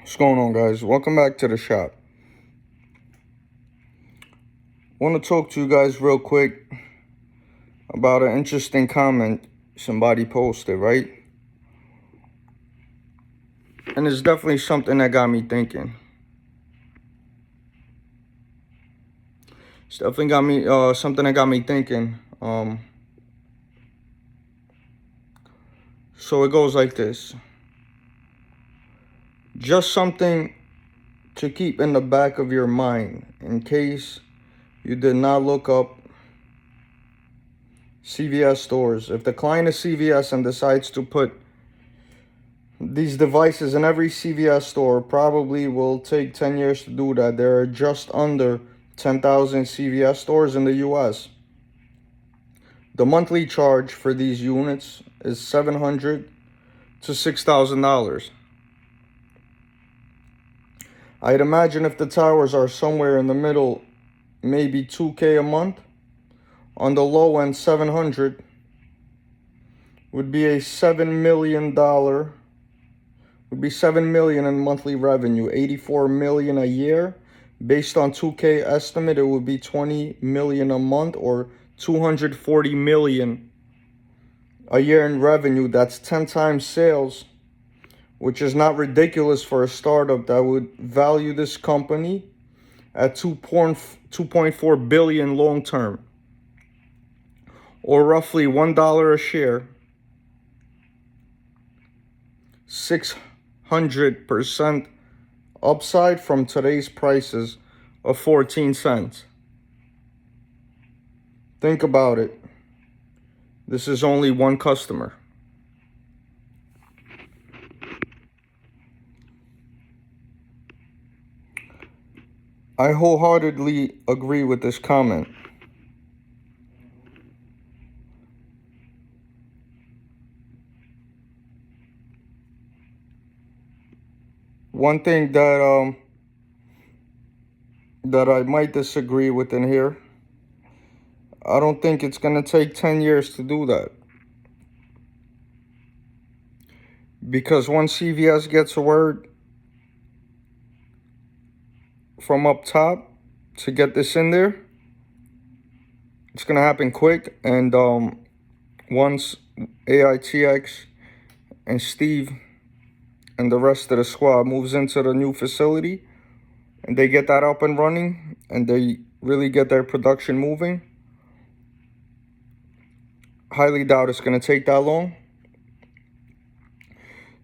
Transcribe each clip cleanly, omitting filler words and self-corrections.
What's going on, guys? Welcome back to the shop. Want to talk to you guys real quick about an interesting comment somebody posted, right? And it's definitely something that got me thinking. It's definitely got me something that got me thinking. So it goes like this. Just something to keep in the back of your mind in case you did not look up CVS stores. If the client is CVS and decides to put these devices in every CVS store, probably will take 10 years to do that. There are just under 10,000 CVS stores in the US. The monthly charge for these units is $700 to $6,000. I'd imagine if the towers are somewhere in the middle, maybe $2K a month. On the low end, 700 would be a $7 million $7 million in monthly revenue, 84 million a year. Based on 2K estimate, it would be 20 million a month or 240 million a year in revenue. That's 10 times sales, which is not ridiculous for a startup that would value this company at 2.4 billion long term, or roughly $1 a share. 600% upside from today's prices of 14 cents. Think about it. This is only one customer. I wholeheartedly agree with this comment. One thing that I might disagree with in here, I don't think it's gonna take 10 years to do that. Because once CVS gets a word from up top to get this in there, it's gonna happen quick. And once AITX and Steve and the rest of the squad moves into the new facility and they get that up and running and they really get their production moving, highly doubt it's going to take that long.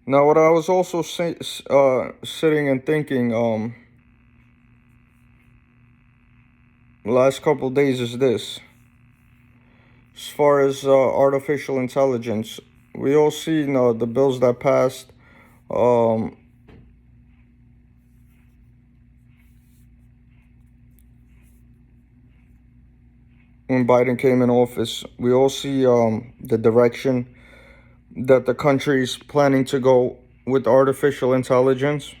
Now, what I was also sitting and thinking last couple of days is this. As far as artificial intelligence, we all see the bills that passed when Biden came in office. We all see the direction that the country's planning to go with artificial intelligence.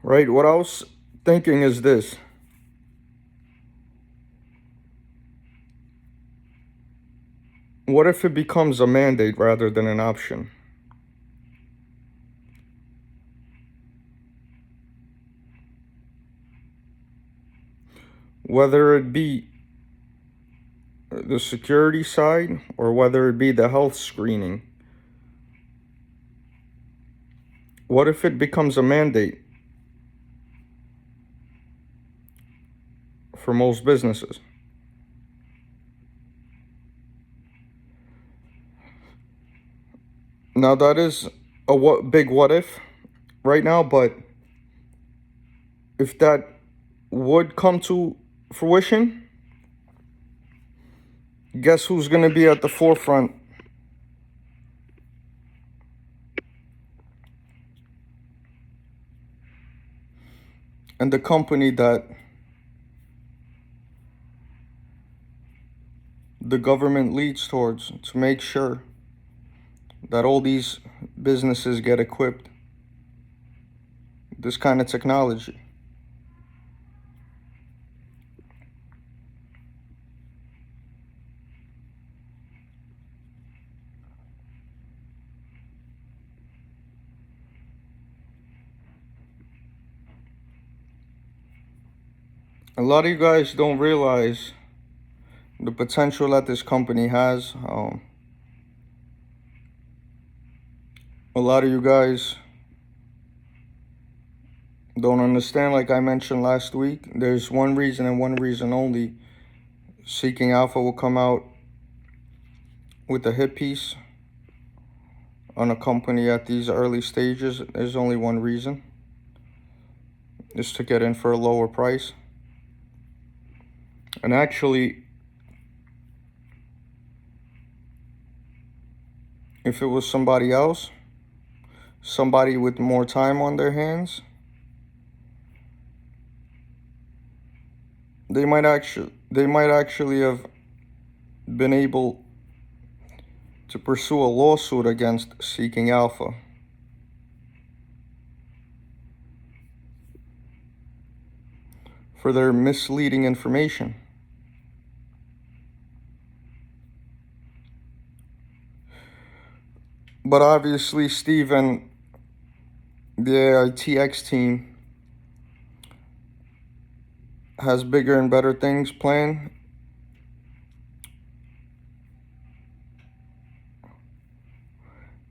Right? What I was thinking is this. What if it becomes a mandate rather than an option? Whether it be the security side or whether it be the health screening. What if it becomes a mandate for most businesses? Now that is a big what if right now, but if that would come to fruition, guess who's going to be at the forefront? And the company that the government leads towards to make sure that all these businesses get equipped with this kind of technology. A lot of you guys don't realize the potential that this company has. A lot of you guys don't understand, like I mentioned last week. There's one reason and one reason only. Seeking Alpha will come out with a hit piece on a company at these early stages. There's only one reason. Is to get in for a lower price. And actually, if it was somebody else, somebody with more time on their hands, they might actually have been able to pursue a lawsuit against Seeking Alpha for their misleading information. But obviously, Steve and the AITX team has bigger and better things planned.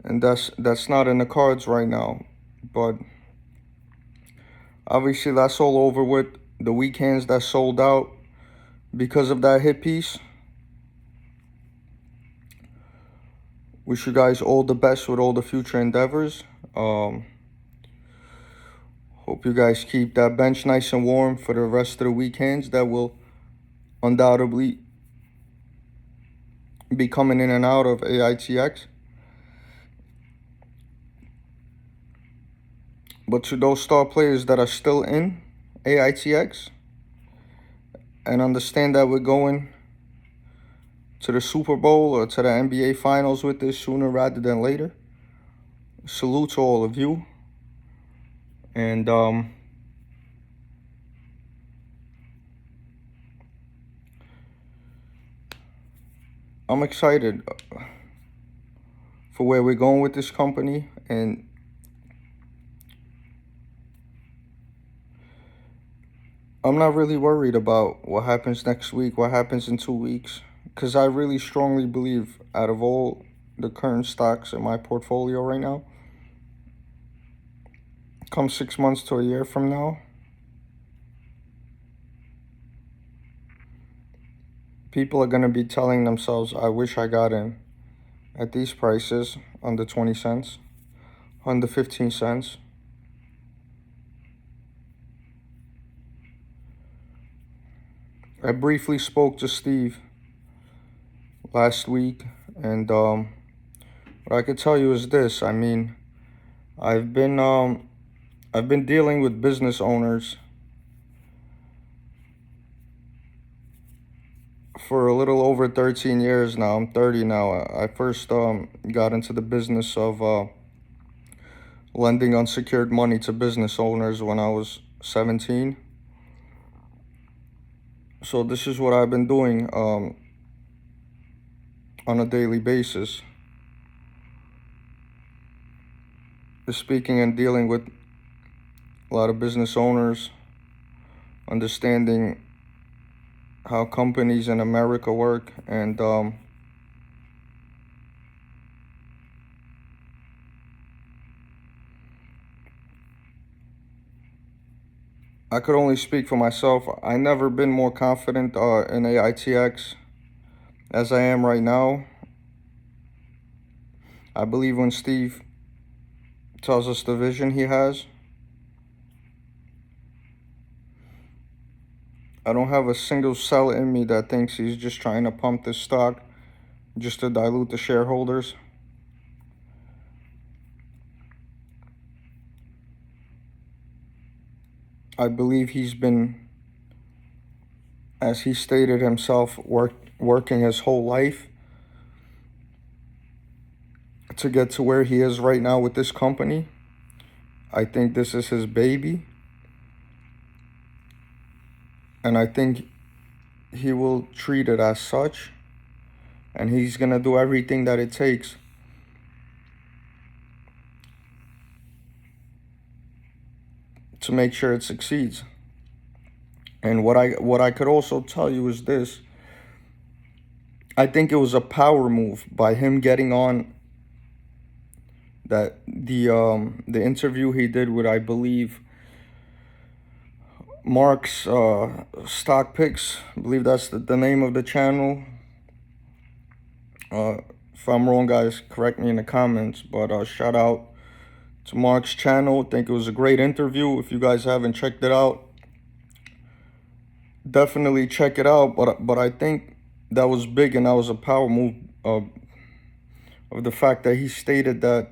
And that's not in the cards right now. But obviously, that's all over with. The weekends that sold out because of that hit piece. Wish you guys all the best with all the future endeavors. Hope you guys keep that bench nice and warm for the rest of the weekends that will undoubtedly be coming in and out of AITX. But to those star players that are still in AITX and understand that we're going to the Super Bowl or to the NBA Finals with this sooner rather than later, salute to all of you. And I'm excited for where we're going with this company. And I'm not really worried about what happens next week, what happens in 2 weeks, because I really strongly believe out of all the current stocks in my portfolio right now, come 6 months to a year from now, people are going to be telling themselves, I wish I got in at these prices, under 20 cents, under 15 cents. I briefly spoke to Steve last week, and what I could tell you is this. I mean, I've been dealing with business owners for a little over 13 years now. I'm 30 now. I first got into the business of lending unsecured money to business owners when I was 17. So this is what I've been doing on a daily basis. Speaking and dealing with a lot of business owners, understanding how companies in America work, and I could only speak for myself. I never been more confident in AITX as I am right now. I believe when Steve tells us the vision he has, I don't have a single cell in me that thinks he's just trying to pump this stock just to dilute the shareholders. I believe he's been, as he stated himself, working his whole life to get to where he is right now with this company. I think this is his baby. And I think he will treat it as such. And he's going to do everything that it takes to make sure it succeeds. And what I could also tell you is this. I think it was a power move by him getting on that the interview he did with, I believe, Mark's Stock Picks. I believe that's the name of the channel. If I'm wrong, guys, correct me in the comments. But shout out to Mark's channel. I think it was a great interview. If you guys haven't checked it out, definitely check it out. But I think that was big, and that was a power move of the fact that he stated that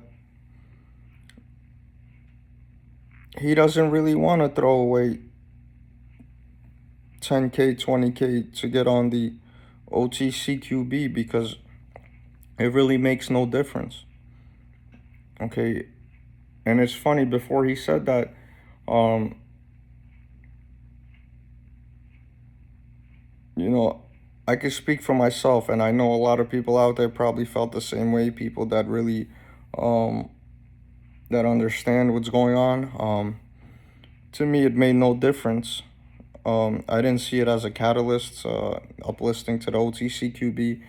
he doesn't really want to throw away 10K, 20K to get on the OTCQB because it really makes no difference. Okay. And it's funny, before he said that, you know, I can speak for myself, and I know a lot of people out there probably felt the same way. People that really, that understand what's going on. To me, it made no difference. I didn't see it as a catalyst, uplisting to the OTCQB.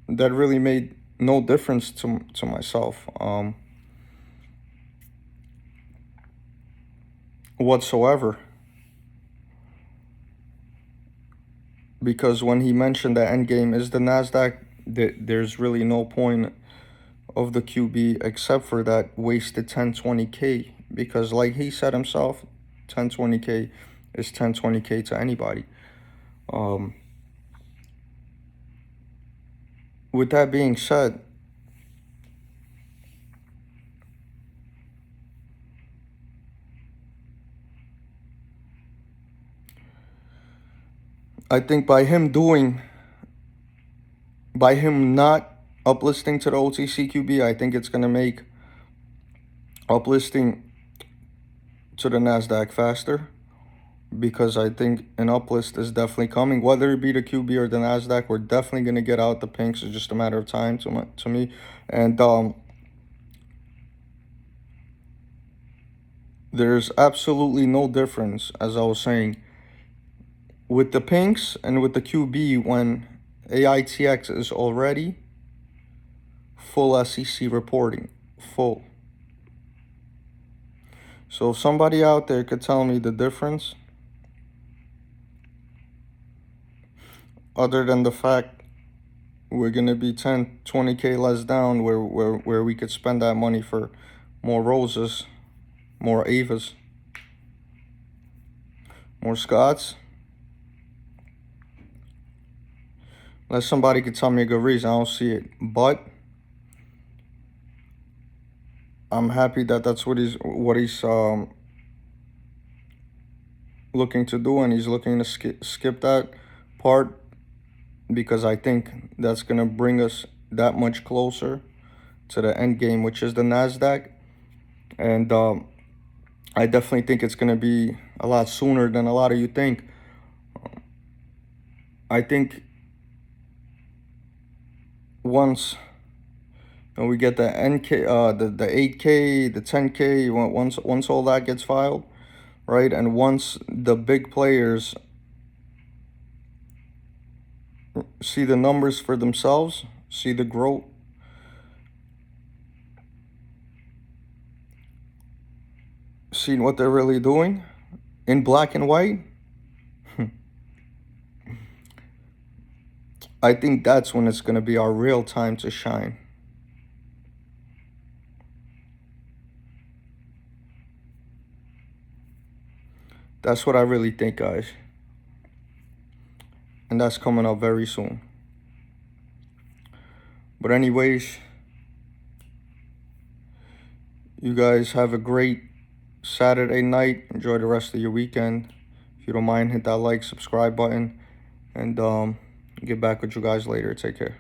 That really made no difference to myself whatsoever. Because when he mentioned the end game is the Nasdaq, there's really no point of the QB except for that wasted 10-20K. Because like he said himself, 10-20K is 10-20K to anybody. With that being said, I think by him not uplisting to the OTCQB, I think it's going to make uplisting to the Nasdaq faster, because I think an uplist is definitely coming. Whether it be the QB or the Nasdaq, we're definitely going to get out the pinks. It's just a matter of time to me. And there's absolutely no difference, as I was saying, with the pinks and with the QB when AITX is already full SEC reporting, full. So if somebody out there could tell me the difference, other than the fact we're going to be 10-20K less down, where we could spend that money for more roses, more Avas, more Scots. Unless somebody could tell me a good reason, I don't see it. But I'm happy that that's what he's looking to do, and he's looking to skip that part, because I think that's going to bring us that much closer to the end game, which is the Nasdaq. And I definitely think it's going to be a lot sooner than a lot of you think. I think once we get the NK, the 8K, the 10K, once all that gets filed, right, and once the big players see the numbers for themselves, see the growth, see what they're really doing in black and white, I think that's when it's going to be our real time to shine. That's what I really think, guys. And that's coming up very soon. But anyways, you guys have a great Saturday night. Enjoy the rest of your weekend. If you don't mind, hit that like, subscribe button, and get back with you guys later. Take care.